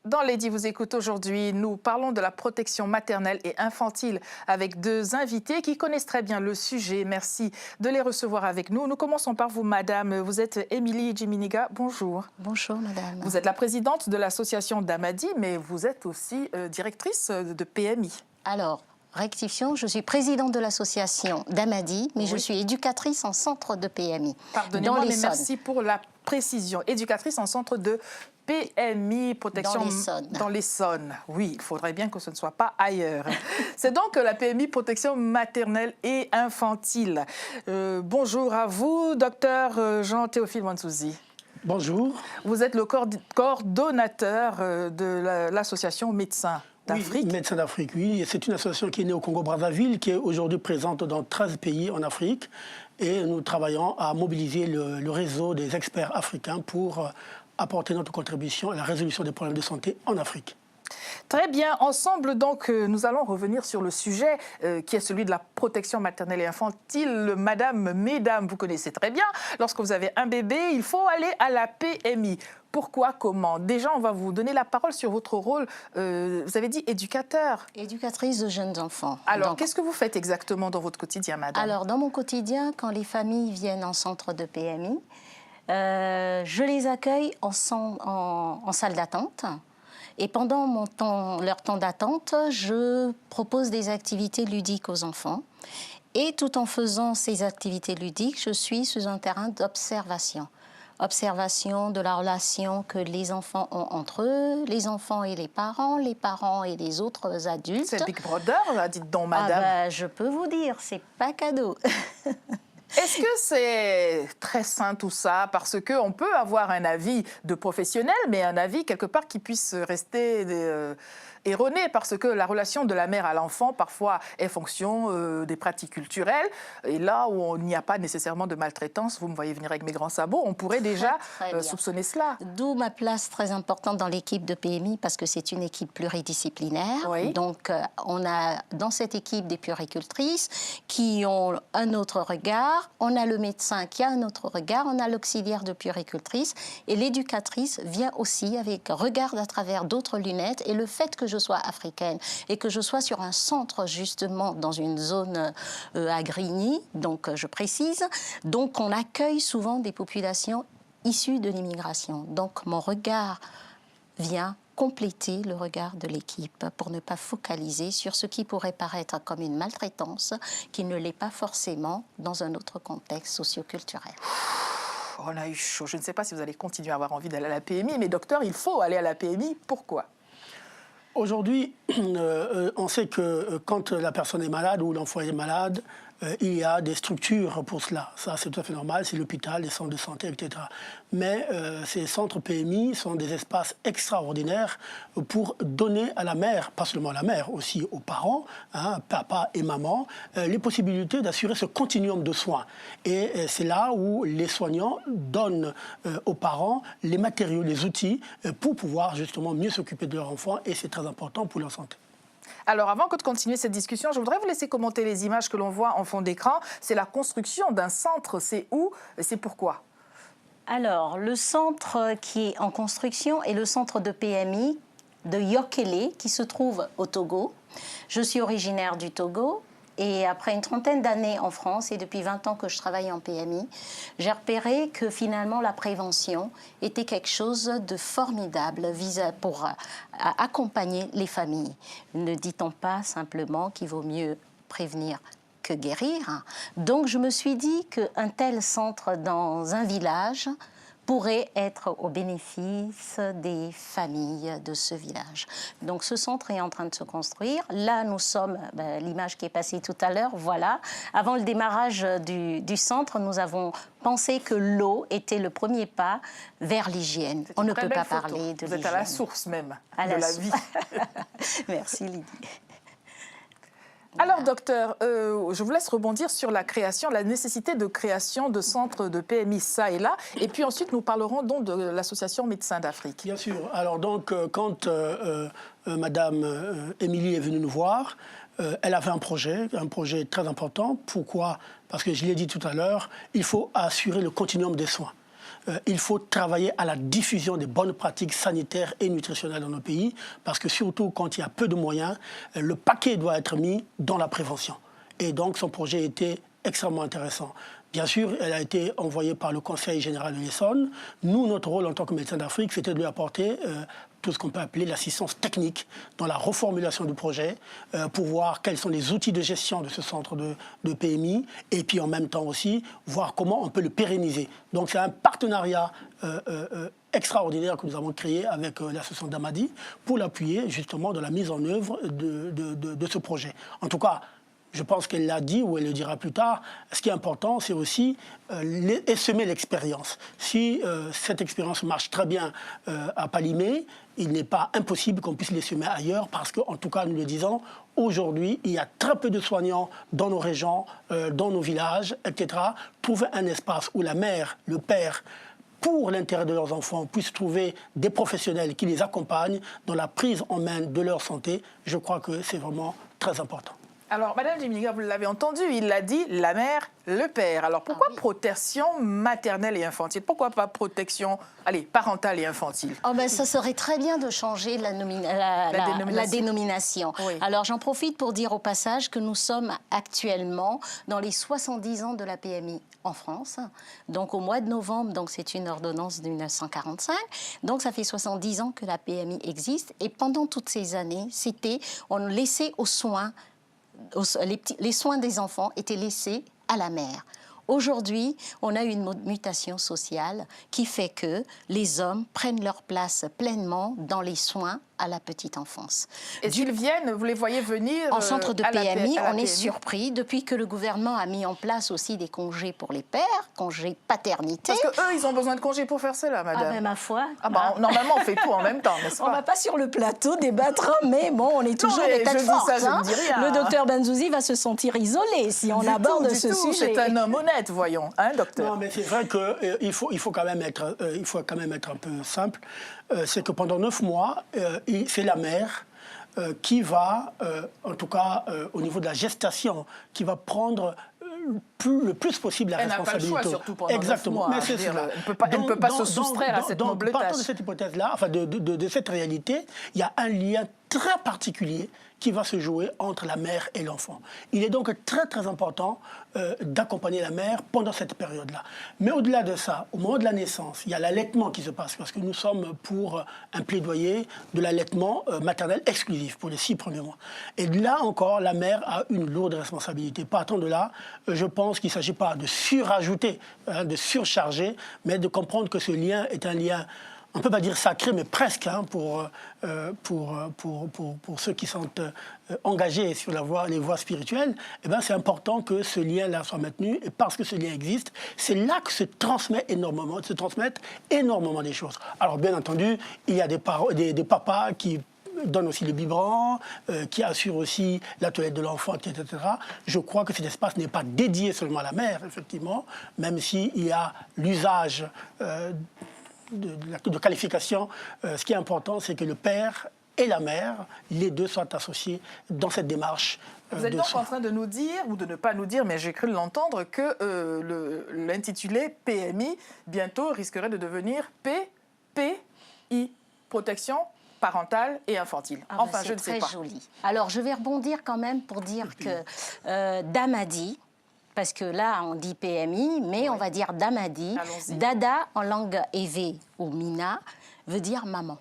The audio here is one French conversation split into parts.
Dans Lady vous écoute aujourd'hui, nous parlons de la protection maternelle et infantile avec deux invités qui connaissent très bien le sujet. Merci de les recevoir avec nous. Nous commençons par vous, madame. Vous êtes Émilie Djiminiga. Bonjour. Bonjour, madame. Vous êtes la présidente de l'association d'Amadi, mais vous êtes aussi directrice de PMI. Alors, rectification, je suis présidente de l'association d'Amadi, mais oui. je suis éducatrice en centre de PMI. Pardonnez-moi, mais merci pour la précision. Éducatrice en centre de PMI, protection dans l'Essonne. Oui, il faudrait bien que ce ne soit pas ailleurs. C'est donc la PMI, protection maternelle et infantile. Bonjour à vous, docteur Jean-Théophile Monsouzi. Bonjour. Vous êtes le coordonnateur de l'association Médecins d'Afrique. Oui, Médecins d'Afrique, oui. C'est une association qui est née au Congo-Brazzaville, qui est aujourd'hui présente dans 13 pays en Afrique. Et nous travaillons à mobiliser le réseau des experts africains pour apporter notre contribution à la résolution des problèmes de santé en Afrique. Très bien. Ensemble, donc, nous allons revenir sur le sujet qui est celui de la protection maternelle et infantile. Madame, mesdames, vous connaissez très bien. Lorsque vous avez un bébé, il faut aller à la PMI. Pourquoi, comment? Déjà, on va vous donner la parole sur votre rôle. Vous avez dit éducateur. Éducatrice de jeunes enfants. Alors, qu'est-ce que vous faites exactement dans votre quotidien, madame? Alors, dans mon quotidien, quand les familles viennent en centre de PMI, je les accueille en salle d'attente. Et pendant leur temps d'attente, je propose des activités ludiques aux enfants. Et tout en faisant ces activités ludiques, je suis sur un terrain d'observation. Observation de la relation que les enfants ont entre eux, les enfants et les parents et les autres adultes. C'est Big Brother, là, dites donc, madame. Je peux vous dire, c'est pas cadeau. Est-ce que c'est très sain tout ça? Parce qu'on peut avoir un avis de professionnel, mais un avis quelque part qui puisse rester erroné, parce que la relation de la mère à l'enfant parfois est fonction des pratiques culturelles. Et là où il n'y a pas nécessairement de maltraitance, vous me voyez venir avec mes grands sabots, on pourrait déjà soupçonner cela. D'où ma place très importante dans l'équipe de PMI, parce que c'est une équipe pluridisciplinaire. Oui. Donc on a dans cette équipe des puéricultrices qui ont un autre regard, on a le médecin qui a un autre regard, on a l'auxiliaire de puéricultrice et l'éducatrice vient aussi regarde à travers d'autres lunettes. Et le fait que je sois africaine et que je sois sur un centre justement dans une zone à Grigny, donc je précise, donc on accueille souvent des populations issues de l'immigration. Donc mon regard vient compléter le regard de l'équipe pour ne pas focaliser sur ce qui pourrait paraître comme une maltraitance qui ne l'est pas forcément dans un autre contexte socioculturel. On a eu chaud. Je ne sais pas si vous allez continuer à avoir envie d'aller à la PMI, mais docteur, il faut aller à la PMI. Pourquoi? Aujourd'hui, on sait que quand la personne est malade ou l'enfant est malade, il y a des structures pour cela. Ça, c'est tout à fait normal, c'est l'hôpital, les centres de santé, etc. Mais ces centres PMI sont des espaces extraordinaires pour donner à la mère, pas seulement à la mère, aussi aux parents, hein, papa et maman, les possibilités d'assurer ce continuum de soins. Et c'est là où les soignants donnent aux parents les matériaux, les outils pour pouvoir justement mieux s'occuper de leur enfant, et c'est très important pour leur santé. Alors, avant de continuer cette discussion, je voudrais vous laisser commenter les images que l'on voit en fond d'écran. C'est la construction d'un centre. C'est où et c'est pourquoi? Alors, le centre qui est en construction est le centre de PMI de Yokélé, qui se trouve au Togo. Je suis originaire du Togo. Et après une trentaine d'années en France et depuis 20 ans que je travaille en PMI, j'ai repéré que finalement la prévention était quelque chose de formidable pour accompagner les familles. Ne dit-on pas simplement qu'il vaut mieux prévenir que guérir? Donc je me suis dit qu'un tel centre dans un village pourrait être au bénéfice des familles de ce village. Donc ce centre est en train de se construire. Là, nous sommes, l'image qui est passée tout à l'heure, voilà. Avant le démarrage du centre, nous avons pensé que l'eau était le premier pas vers l'hygiène. On ne peut pas parler de l'hygiène. Vous êtes à la source même de la vie. Merci Lydie. Alors, docteur, je vous laisse rebondir sur la nécessité de création de centres de PMI ça et là. Et puis ensuite, nous parlerons donc de l'association Médecins d'Afrique. Bien sûr. Alors donc, quand Madame Émilie est venue nous voir, elle avait un projet très important. Pourquoi? Parce que je l'ai dit tout à l'heure, il faut assurer le continuum des soins. il faut travailler à la diffusion des bonnes pratiques sanitaires et nutritionnelles dans nos pays, parce que surtout quand il y a peu de moyens, le paquet doit être mis dans la prévention. Et donc son projet était extrêmement intéressant. Bien sûr, elle a été envoyée par le Conseil général de l'Essonne. Nous, notre rôle en tant que médecin d'Afrique, c'était de lui apporter tout ce qu'on peut appeler l'assistance technique dans la reformulation du projet, pour voir quels sont les outils de gestion de ce centre de PMI, et puis en même temps aussi, voir comment on peut le pérenniser. Donc c'est un partenariat extraordinaire que nous avons créé avec l'association Damadi pour l'appuyer justement dans la mise en œuvre de ce projet. En tout cas, je pense qu'elle l'a dit ou elle le dira plus tard, ce qui est important, c'est aussi semer l'expérience. Si cette expérience marche très bien à Palimé, il n'est pas impossible qu'on puisse les semer ailleurs parce qu'en tout cas, nous le disons, aujourd'hui, il y a très peu de soignants dans nos régions, dans nos villages, etc. Trouver un espace où la mère, le père, pour l'intérêt de leurs enfants, puissent trouver des professionnels qui les accompagnent dans la prise en main de leur santé, je crois que c'est vraiment très important. Alors, Madame Djimiga, vous l'avez entendu, il l'a dit, la mère, le père. Alors, pourquoi protection maternelle et infantile? Pourquoi pas protection, parentale et infantile? Oh ben, ça serait très bien de changer la dénomination. Oui. Alors, j'en profite pour dire au passage que nous sommes actuellement dans les 70 ans de la PMI en France. Donc, au mois de novembre, donc c'est une ordonnance de 1945. Donc, ça fait 70 ans que la PMI existe. Et pendant toutes ces années, on laissait aux soins. Les soins des enfants étaient laissés à la mère. Aujourd'hui, on a une mutation sociale qui fait que les hommes prennent leur place pleinement dans les soins à la petite enfance. Et s'ils viennent, vous les voyez venir en centre de PMI, on est PMI. surpris depuis que le gouvernement a mis en place aussi des congés pour les pères, congés paternité. Parce qu'eux, ils ont besoin de congés pour faire cela, madame. Ah ben ma foi. Normalement, on fait tout en même temps, n'est-ce pas? On ne va pas sur le plateau débattre, mais bon, on est toujours des têtes fortes. Je ne dis rien. Le docteur Benzouzi va se sentir isolé si on aborde ce sujet. C'est un homme honnête, voyons, hein, docteur? Non, mais c'est vrai qu'il faut quand même être un peu simple. C'est que pendant 9 mois, c'est la mère qui va, en tout cas au niveau de la gestation, qui va prendre le plus possible la responsabilité. Elle n'a pas le choix, surtout pendant 9 mois. Mais c'est cela. Elle ne peut pas se soustraire à cette noble tâche. Partant de cette hypothèse-là, enfin de cette réalité, il y a un lien très particulier qui va se jouer entre la mère et l'enfant. Il est donc très très important d'accompagner la mère pendant cette période-là. Mais au-delà de ça, au moment de la naissance, il y a l'allaitement qui se passe, parce que nous sommes pour un plaidoyer de l'allaitement maternel exclusif pour les 6 premiers mois. Et là encore, la mère a une lourde responsabilité. Partant de là, je pense qu'il ne s'agit pas de surajouter, de surcharger, mais de comprendre que ce lien est un lien, on ne peut pas dire sacré, mais presque, pour ceux qui sont engagés sur les voies spirituelles. Eh bien, c'est important que ce lien-là soit maintenu. Et parce que ce lien existe, c'est là que se transmettent énormément des choses. Alors, bien entendu, il y a des papas qui donnent aussi le biberon, qui assurent aussi la toilette de l'enfant, etc. Je crois que cet espace n'est pas dédié seulement à la mère, effectivement, même s'il y a l'usage de qualification. Ce qui est important, c'est que le père et la mère, les deux soient associés dans cette démarche. Vous êtes donc en train de nous dire, ou de ne pas nous dire, mais j'ai cru l'entendre, que l'intitulé PMI, bientôt, risquerait de devenir PPI, protection parentale et infantile. Enfin, je ne sais pas. C'est très joli. Alors, je vais rebondir quand même pour dire que Damadi, parce que là, on dit PMI, mais on va dire Damadi. Dada, en langue évé ou Mina, veut dire maman.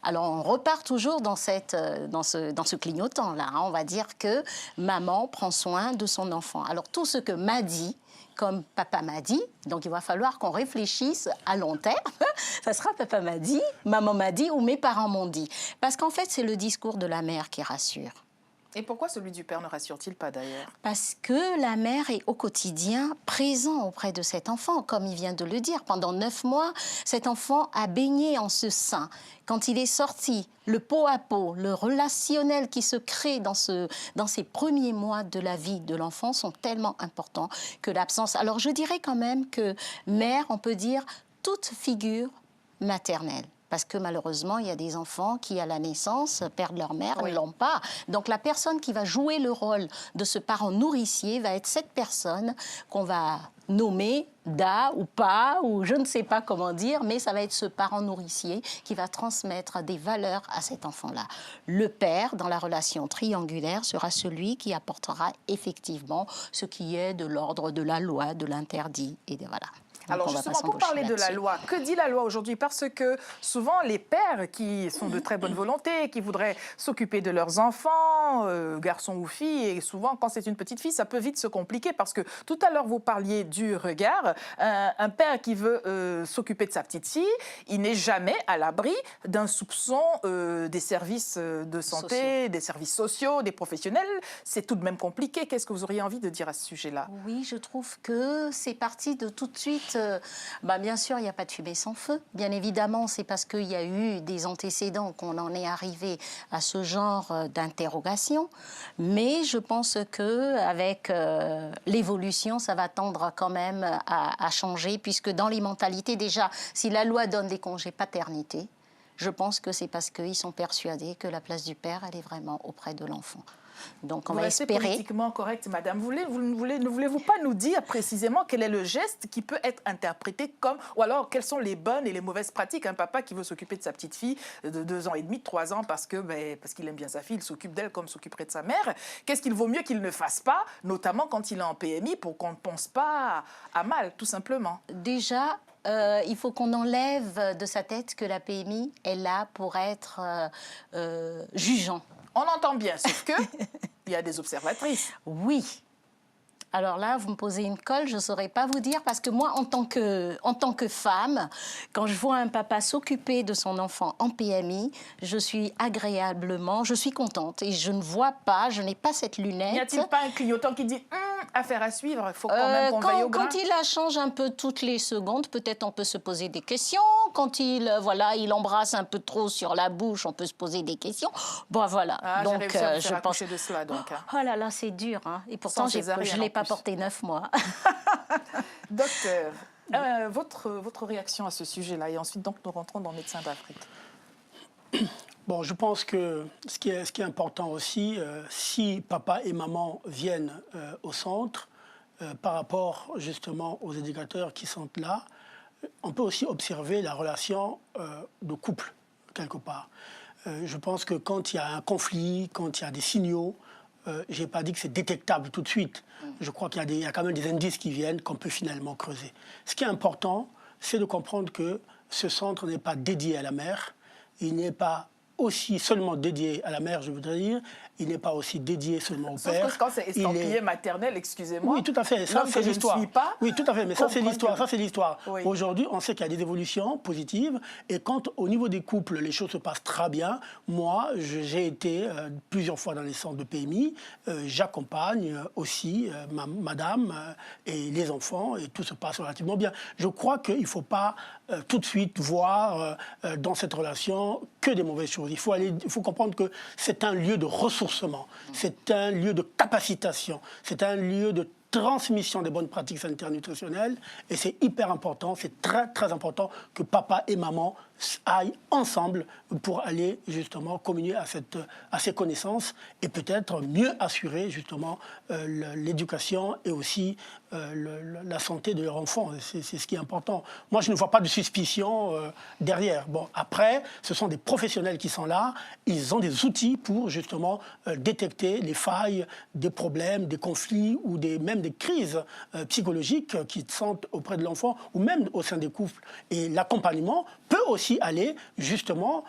Alors, on repart toujours dans ce clignotant-là. On va dire que maman prend soin de son enfant. Alors, tout ce que m'a dit, comme papa m'a dit, donc il va falloir qu'on réfléchisse à long terme. Ça sera papa m'a dit, maman m'a dit ou mes parents m'ont dit. Parce qu'en fait, c'est le discours de la mère qui rassure. Et pourquoi celui du père ne rassure-t-il pas d'ailleurs? Parce que la mère est au quotidien présent auprès de cet enfant, comme il vient de le dire. Pendant 9 mois, cet enfant a baigné en ce sein. Quand il est sorti, le pot à pot, le relationnel qui se crée dans ces premiers mois de la vie de l'enfant sont tellement importants que l'absence... Alors je dirais quand même que mère, on peut dire toute figure maternelle. Parce que malheureusement, il y a des enfants qui, à la naissance, perdent leur mère, ne l'ont pas. Donc la personne qui va jouer le rôle de ce parent nourricier va être cette personne qu'on va nommer da ou pas, ou je ne sais pas comment dire, mais ça va être ce parent nourricier qui va transmettre des valeurs à cet enfant-là. Le père, dans la relation triangulaire, sera celui qui apportera effectivement ce qui est de l'ordre de la loi, de l'interdit et de voilà. Donc alors justement, pour parler de la loi, que dit la loi aujourd'hui? Parce que souvent, les pères qui sont de très bonne volonté, qui voudraient s'occuper de leurs enfants, garçons ou filles, et souvent, quand c'est une petite fille, ça peut vite se compliquer parce que tout à l'heure, vous parliez du regard. Un père qui veut s'occuper de sa petite fille, il n'est jamais à l'abri d'un soupçon des services de santé, des services sociaux, des professionnels. C'est tout de même compliqué. Qu'est-ce que vous auriez envie de dire à ce sujet-là? Oui, je trouve que c'est parti de tout de suite. Bien sûr, il n'y a pas de fumée sans feu. Bien évidemment, c'est parce qu'il y a eu des antécédents qu'on en est arrivé à ce genre d'interrogation. Mais je pense qu'avec l'évolution, ça va tendre quand même à changer, puisque dans les mentalités, déjà, si la loi donne des congés paternité, je pense que c'est parce qu'ils sont persuadés que la place du père, elle est vraiment auprès de l'enfant. Donc on va espérer. Politiquement correct, madame. Ne voulez-vous pas nous dire précisément quel est le geste qui peut être interprété comme, ou alors quelles sont les bonnes et les mauvaises pratiques? Un papa qui veut s'occuper de sa petite fille de 2 ans et demi, de 3 ans, parce qu'il aime bien sa fille, il s'occupe d'elle comme s'occuperait de sa mère. Qu'est-ce qu'il vaut mieux qu'il ne fasse pas, notamment quand il est en PMI, pour qu'on ne pense pas à mal, tout simplement? Déjà, il faut qu'on enlève de sa tête que la PMI est là pour être jugeant. On entend bien, sauf que il y a des observatrices. Oui. Alors là, vous me posez une colle, je ne saurais pas vous dire, parce que moi, en tant que femme, quand je vois un papa s'occuper de son enfant en PMI, je suis contente et je ne vois pas, je n'ai pas cette lunette. N'y a-t-il pas un clignotant qui dit affaire à suivre, il faut quand même qu'on veille au grain? Quand il la change un peu toutes les secondes, peut-être on peut se poser des questions. Quand il embrasse un peu trop sur la bouche, on peut se poser des questions. Bon, voilà. Donc, je pense de cela, donc. Oh là là, c'est dur. Hein. Et pourtant, je ne l'ai pas porté 9 mois. Docteur, votre réaction à ce sujet-là, et ensuite donc nous rentrons dans Médecins d'Afrique. Bon, je pense que ce qui est important aussi, si papa et maman viennent au centre, par rapport justement aux éducateurs qui sont là, on peut aussi observer la relation de couple, quelque part. Je pense que quand il y a un conflit, quand il y a des signaux, je n'ai pas dit que c'est détectable tout de suite. Je crois qu'il y a quand même des indices qui viennent qu'on peut finalement creuser. Ce qui est important, c'est de comprendre que ce centre n'est pas dédié à la mère, il n'est pas aussi seulement dédié à la mère, je voudrais dire, il n'est pas aussi dédié seulement au père. Sauf que quand c'est estampillé maternel, excusez-moi. Oui, tout à fait. Ça, c'est l'histoire. Oui, tout à fait. Mais ça, c'est l'histoire. Ça, c'est l'histoire. Oui. Aujourd'hui, on sait qu'il y a des évolutions positives. Et quand, au niveau des couples, les choses se passent très bien, moi, j'ai été plusieurs fois dans les centres de PMI. J'accompagne aussi madame et les enfants. Et tout se passe relativement bien. Je crois qu'il ne faut pas tout de suite voir dans cette relation que des mauvaises choses. Il faut comprendre que c'est un lieu de ressourcement, c'est un lieu de capacitation, c'est un lieu de transmission des bonnes pratiques sanitaires nutritionnelles, et c'est hyper important, c'est très très important que papa et maman aillent ensemble pour aller justement communier à ces connaissances et peut-être mieux assurer justement l'éducation et aussi la santé de leur enfant. C'est ce qui est important. Moi, je ne vois pas de suspicion derrière. Bon, après, ce sont des professionnels qui sont là. Ils ont des outils pour justement détecter les failles, des problèmes, des conflits ou même des crises psychologiques qui sont auprès de l'enfant ou même au sein des couples. Et l'accompagnement peut aussi aller justement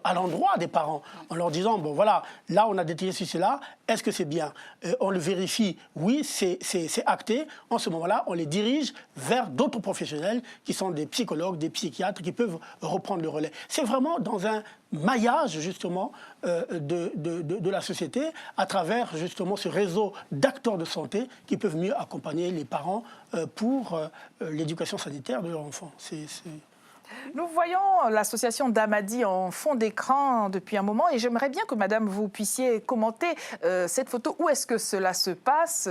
à l'endroit des parents en leur disant, bon voilà, là on a détecté ceci-là, est-ce que c'est bien? On le vérifie, oui, c'est acté. En ce moment-là, on les dirige vers d'autres professionnels qui sont des psychologues, des psychiatres qui peuvent reprendre le relais. C'est vraiment dans un maillage justement de la société à travers justement ce réseau d'acteurs de santé qui peuvent mieux accompagner les parents pour l'éducation sanitaire de leur enfant. Nous voyons l'association Damadi en fond d'écran depuis un moment et j'aimerais bien que madame vous puissiez commenter cette photo. Où est-ce que cela se passe?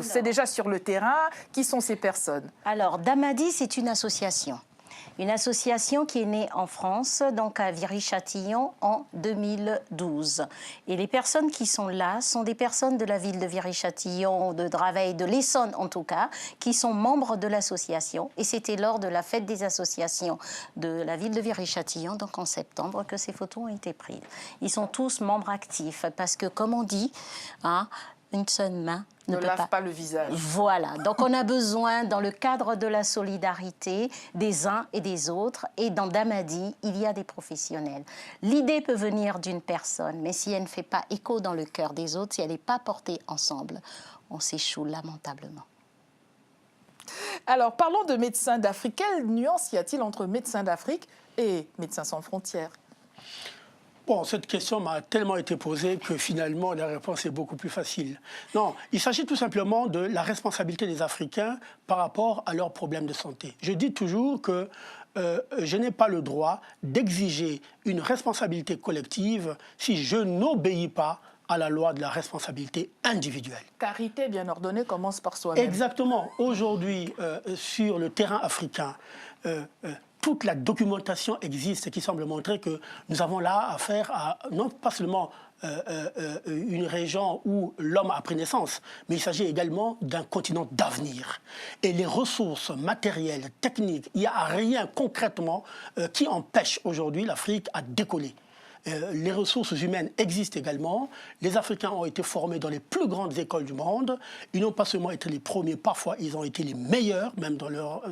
C'est déjà sur le terrain. Qui sont ces personnes? Alors, Damadi, c'est une association. Une association qui est née en France, donc à Viry-Châtillon, en 2012. Et les personnes qui sont là sont des personnes de la ville de Viry-Châtillon, de Draveil, de l'Essonne en tout cas, qui sont membres de l'association. Et c'était lors de la fête des associations de la ville de Viry-Châtillon, donc en septembre, que ces photos ont été prises. Ils sont tous membres actifs parce que, comme on dit, hein, une seule main ne lave pas le visage. Voilà, donc on a besoin, dans le cadre de la solidarité, des uns et des autres. Et dans Damadi, il y a des professionnels. L'idée peut venir d'une personne, mais si elle ne fait pas écho dans le cœur des autres, si elle n'est pas portée ensemble, on s'échoue lamentablement. Alors, parlons de Médecins d'Afrique. Quelle nuance y a-t-il entre Médecins d'Afrique et Médecins sans frontières? Bon, cette question m'a tellement été posée que finalement la réponse est beaucoup plus facile. Non, il s'agit tout simplement de la responsabilité des Africains par rapport à leurs problèmes de santé. Je dis toujours que je n'ai pas le droit d'exiger une responsabilité collective si je n'obéis pas à la loi de la responsabilité individuelle. Carité bien ordonnée commence par soi-même. Exactement. Aujourd'hui, sur le terrain africain, toute la documentation existe qui semble montrer que nous avons là affaire à non pas seulement une région où l'homme a pris naissance, mais il s'agit également d'un continent d'avenir. Et les ressources matérielles, techniques, il n'y a rien concrètement qui empêche aujourd'hui l'Afrique à décoller. Les ressources humaines existent également. Les Africains ont été formés dans les plus grandes écoles du monde. Ils n'ont pas seulement été les premiers, parfois ils ont été les meilleurs, même dans leur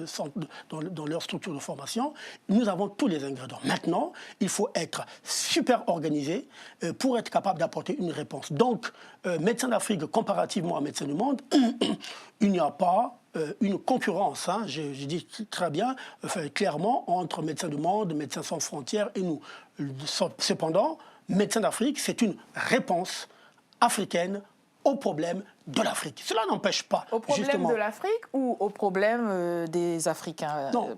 structure de formation. Nous avons tous les ingrédients. Maintenant, il faut être super organisé pour être capable d'apporter une réponse. Donc, Médecins d'Afrique, comparativement à Médecins du monde, il n'y a pas une concurrence, hein, je dis très bien, clairement, entre Médecins du monde, Médecins sans frontières et nous. Cependant, Médecins d'Afrique, c'est une réponse africaine aux problèmes de l'Afrique. Cela n'empêche pas, au problème justement, de l'Afrique ou au problème des Africains? Non,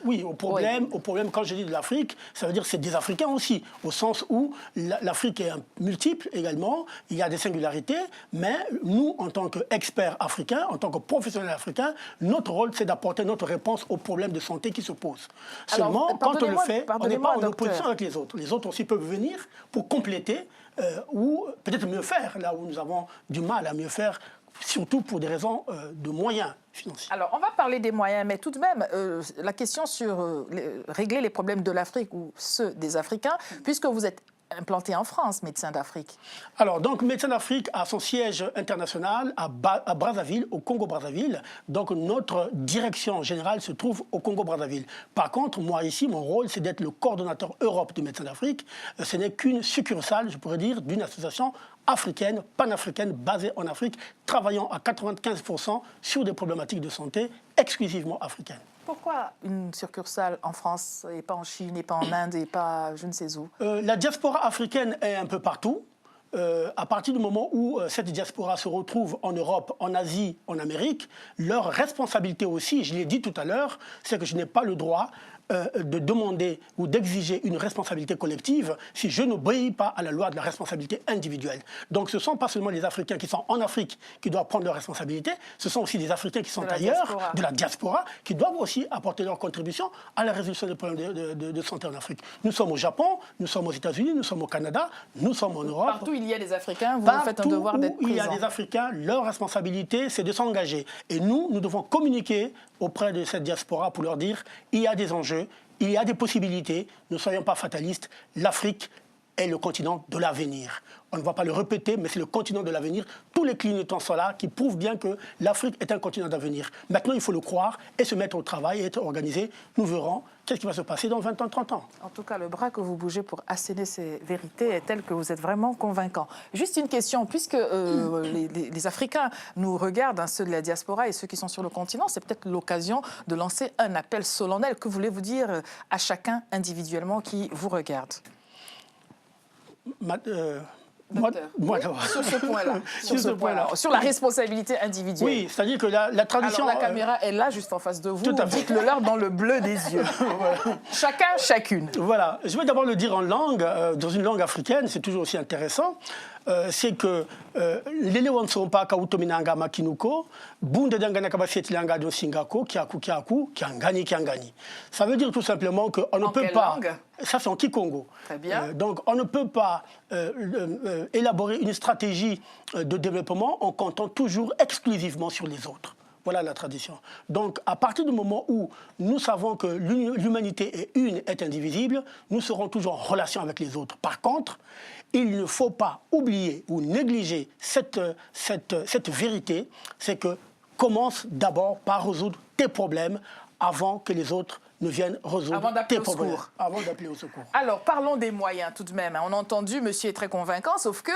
oui, au problème, quand je dis de l'Afrique, ça veut dire que c'est des Africains aussi, au sens où l'Afrique est multiple également, il y a des singularités, mais nous, en tant qu'experts africains, en tant que professionnels africains, notre rôle, c'est d'apporter notre réponse aux problèmes de santé qui se posent. Seulement, quand on le fait, on n'est pas en opposition avec les autres. Les autres aussi peuvent venir pour compléter ou peut-être mieux faire, là où nous avons du mal à mieux faire, surtout pour des raisons de moyens financiers. Alors, on va parler des moyens, mais tout de même, la question sur régler les problèmes de l'Afrique ou ceux des Africains, puisque vous êtes implanté en France, Médecins d'Afrique. Alors, donc, Médecins d'Afrique a son siège international à Brazzaville, au Congo-Brazzaville. Donc, notre direction générale se trouve au Congo-Brazzaville. Par contre, moi, ici, mon rôle, c'est d'être le coordonnateur Europe de Médecins d'Afrique. Ce n'est qu'une succursale, je pourrais dire, d'une association africaine, panafricaine, basée en Afrique, travaillant à 95% sur des problématiques de santé exclusivement africaines. Pourquoi une succursale en France et pas en Chine et pas en Inde et pas je ne sais où? La diaspora africaine est un peu partout. À partir du moment où cette diaspora se retrouve en Europe, en Asie, en Amérique, leur responsabilité aussi, je l'ai dit tout à l'heure, c'est que je n'ai pas le droit de demander ou d'exiger une responsabilité collective si je n'obéis pas à la loi de la responsabilité individuelle. Donc ce ne sont pas seulement les Africains qui sont en Afrique qui doivent prendre leurs responsabilités, ce sont aussi des Africains qui sont ailleurs, de la diaspora, qui doivent aussi apporter leur contribution à la résolution des problèmes de santé en Afrique. Nous sommes au Japon, nous sommes aux États-Unis, nous sommes au Canada, nous sommes en Europe. Partout il y a des Africains, vous faites un devoir d'être présent. Il y a des Africains, leur responsabilité, c'est de s'engager. Et nous devons communiquer auprès de cette diaspora pour leur dire il y a des enjeux, il y a des possibilités, ne soyons pas fatalistes, l'Afrique est le continent de l'avenir. On ne va pas le répéter, mais c'est le continent de l'avenir. Tous les clignotants sont là qui prouvent bien que l'Afrique est un continent d'avenir. Maintenant, il faut le croire et se mettre au travail et être organisé. Nous verrons qu'est-ce qui va se passer dans 20 ans, 30 ans. En tout cas, le bras que vous bougez pour asséner ces vérités est tel que vous êtes vraiment convaincant. Juste une question, puisque les Africains nous regardent, hein, ceux de la diaspora et ceux qui sont sur le continent, c'est peut-être l'occasion de lancer un appel solennel. Que voulez-vous dire à chacun individuellement qui vous regarde? Moi sur ce point-là, sur la responsabilité individuelle. Oui, c'est-à-dire que la tradition... Alors la caméra est là, juste en face de vous. Dites-le leur dans le bleu des yeux. Chacun, chacune. Voilà. Je vais d'abord le dire en langue, dans une langue africaine, c'est toujours aussi intéressant. c'est que les ne sont pas kautominanga makinuko, bunde dangana kabaseti langa do singako, qui a gagné. Ça veut dire tout simplement qu'on ne peut pas. Langue? Ça, c'est en Kikongo. Très bien. Donc, on ne peut pas élaborer une stratégie de développement en comptant toujours exclusivement sur les autres. Voilà la tradition. Donc, à partir du moment où nous savons que l'humanité est une, est indivisible, nous serons toujours en relation avec les autres. Par contre, il ne faut pas oublier ou négliger cette vérité, c'est que commence d'abord par résoudre tes problèmes avant que les autres ne viennent résoudre tes problèmes. Avant d'appeler au secours. Alors, parlons des moyens tout de même. On a entendu, monsieur est très convaincant, sauf que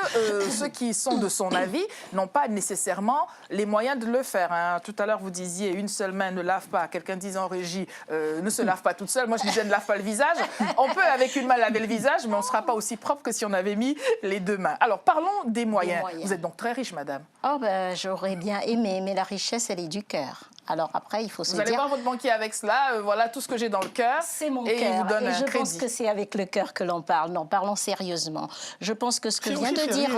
ceux qui sont de son avis n'ont pas nécessairement les moyens de le faire. Hein. Tout à l'heure, vous disiez, une seule main ne lave pas. Quelqu'un disait en régie, ne se lave pas toute seule. Moi, je disais, ne lave pas le visage. On peut, avec une main, laver le visage, mais on ne sera pas aussi propre que si on avait mis les deux mains. Alors, parlons des moyens. Vous êtes donc très riche, madame. Oh, ben, j'aurais bien aimé, mais la richesse, elle est du cœur. Alors après, il faut se dire... Vous allez voir votre banquier avec cela, voilà tout ce que j'ai dans le cœur. C'est mon et cœur. Il vous donne et un je crédit. pense que c'est avec le cœur que l'on parle. Non, parlons sérieusement. Je pense que ce que vient de dire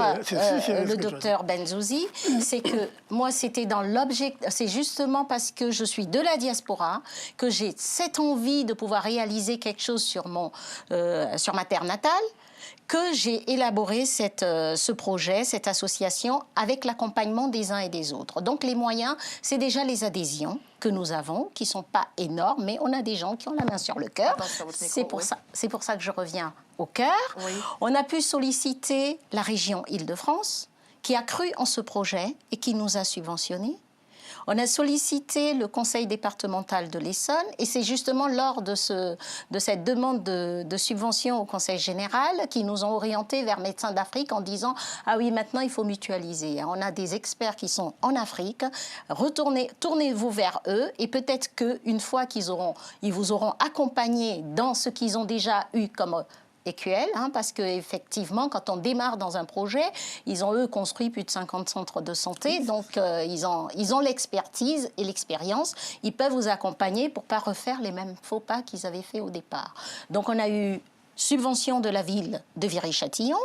le docteur Benzouzi, c'est que moi, c'était dans l'objectif... C'est justement parce que je suis de la diaspora que j'ai cette envie de pouvoir réaliser quelque chose sur ma terre natale, que j'ai élaboré ce projet, cette association, avec l'accompagnement des uns et des autres. Donc les moyens, c'est déjà les adhésions que nous avons, qui ne sont pas énormes, mais on a des gens qui ont la main sur le cœur. C'est pour ça que je reviens au cœur. Oui. On a pu solliciter la région Île-de-France, qui a cru en ce projet et qui nous a subventionnés. On a sollicité le conseil départemental de l'Essonne et c'est justement lors de cette demande de subvention au conseil général qu'ils nous ont orientés vers Médecins d'Afrique en disant « Ah oui, maintenant il faut mutualiser. On a des experts qui sont en Afrique, tournez-vous vers eux et peut-être qu'une fois qu'ils vous auront accompagné dans ce qu'ils ont déjà eu comme EQL, parce qu'effectivement, quand on démarre dans un projet, ils ont, eux, construit plus de 50 centres de santé, donc ils ont l'expertise et l'expérience. Ils peuvent vous accompagner pour ne pas refaire les mêmes faux pas qu'ils avaient fait au départ. Donc, on a eu subvention de la ville de Viry-Châtillon,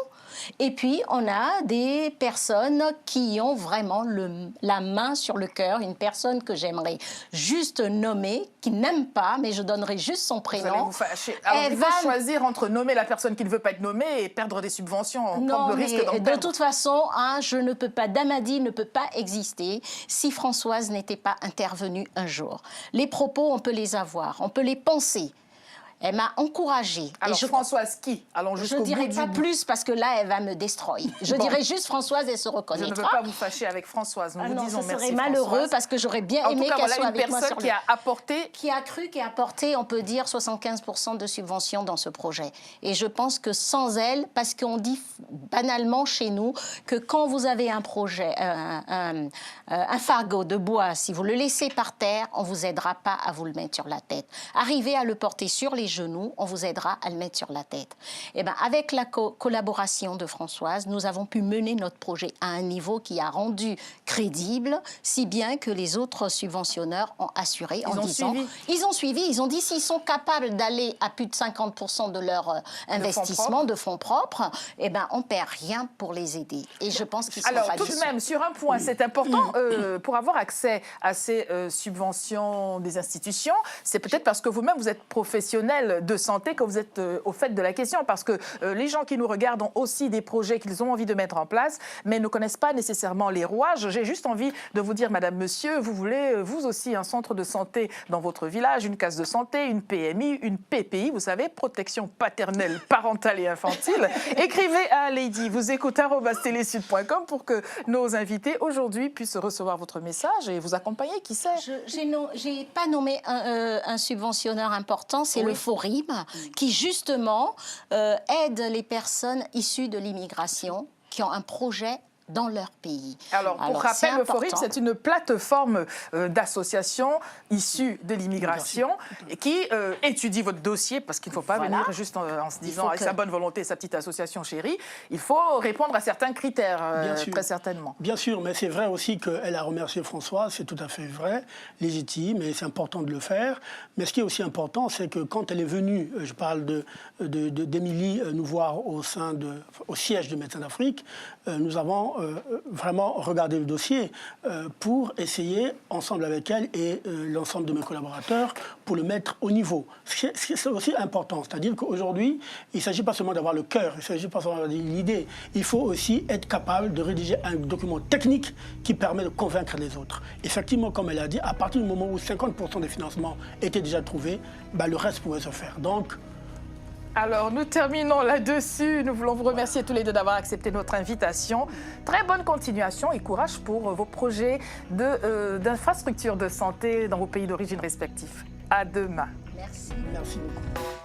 et puis on a des personnes qui ont vraiment la main sur le cœur, une personne que j'aimerais juste nommer, qui n'aime pas, mais je donnerai juste son prénom. Vous allez vous fâcher. Alors, il faut choisir entre nommer la personne qui ne veut pas être nommée et perdre des subventions, prendre le risque d'en perdre. De toute façon, je ne peux pas, Damadi ne peut pas exister si Françoise n'était pas intervenue un jour. Les propos, on peut les avoir, on peut les penser. Elle m'a encouragée. Alors, Françoise qui? Allons jusqu'au bout. Je ne dirai pas plus parce que là, elle va me destroyer. Je dirai juste Françoise, elle se reconnaîtra. Je ne veux pas vous fâcher avec Françoise. Nous vous disons merci, ce serait malheureux parce que j'aurais bien aimé qu'elle soit avec moi sur une personne qui a apporté... Qui a cru, qui a apporté, on peut dire, 75% de subvention dans ce projet. Et je pense que sans elle, parce qu'on dit banalement chez nous que quand vous avez un projet, un fardeau de bois, si vous le laissez par terre, on ne vous aidera pas à vous le mettre sur la tête. Arrivez à le porter sur les genoux, on vous aidera à le mettre sur la tête. Et bien, avec la collaboration de Françoise, nous avons pu mener notre projet à un niveau qui a rendu crédible, si bien que les autres subventionneurs ont assuré en disant... Ils ont suivi, ils ont dit s'ils sont capables d'aller à plus de 50% de leur investissement de fonds propres, eh ben, on ne perd rien pour les aider. Et je pense qu'ils sont Alors, tout de même, sur un point, c'est important, pour avoir accès à ces subventions des institutions, c'est peut-être parce que vous-même, vous êtes professionnel de santé que vous êtes au fait de la question, parce que les gens qui nous regardent ont aussi des projets qu'ils ont envie de mettre en place, mais ne connaissent pas nécessairement les rouages. J'ai juste envie de vous dire, madame, monsieur, vous voulez, vous aussi, un centre de santé dans votre village, une case de santé, une PMI, une PPI, vous savez, protection paternelle, parentale et infantile. Écrivez à Lady, vous écoutez @telesud.com pour que nos invités aujourd'hui puissent recevoir votre message et vous accompagner, qui sait. J'ai pas nommé un subventionneur important, c'est le Forim, qui justement aide les personnes issues de l'immigration qui ont un projet dans leur pays. Alors, pour rappel, le Forum, c'est une plateforme d'associations issues de l'immigration qui étudie votre dossier, parce qu'il ne faut pas venir juste en se disant avec sa bonne volonté, sa petite association chérie. Il faut répondre à certains critères, très certainement. Bien sûr, mais c'est vrai aussi qu'elle a remercié Françoise, c'est tout à fait vrai, légitime, et c'est important de le faire. Mais ce qui est aussi important, c'est que quand elle est venue, je parle d'Émilie, nous voir au siège de Médecins d'Afrique, nous avons vraiment regardé le dossier pour essayer, ensemble avec elle et l'ensemble de mes collaborateurs, pour le mettre au niveau. C'est aussi important, c'est-à-dire qu'aujourd'hui, il ne s'agit pas seulement d'avoir le cœur, il ne s'agit pas seulement d'avoir l'idée, il faut aussi être capable de rédiger un document technique qui permet de convaincre les autres. Effectivement, comme elle a dit, à partir du moment où 50% des financements étaient déjà trouvés, le reste pouvait se faire. Donc, alors, nous terminons là-dessus. Nous voulons vous remercier tous les deux d'avoir accepté notre invitation. Très bonne continuation et courage pour vos projets d'infrastructures de santé dans vos pays d'origine respectifs. À demain. Merci. Merci beaucoup.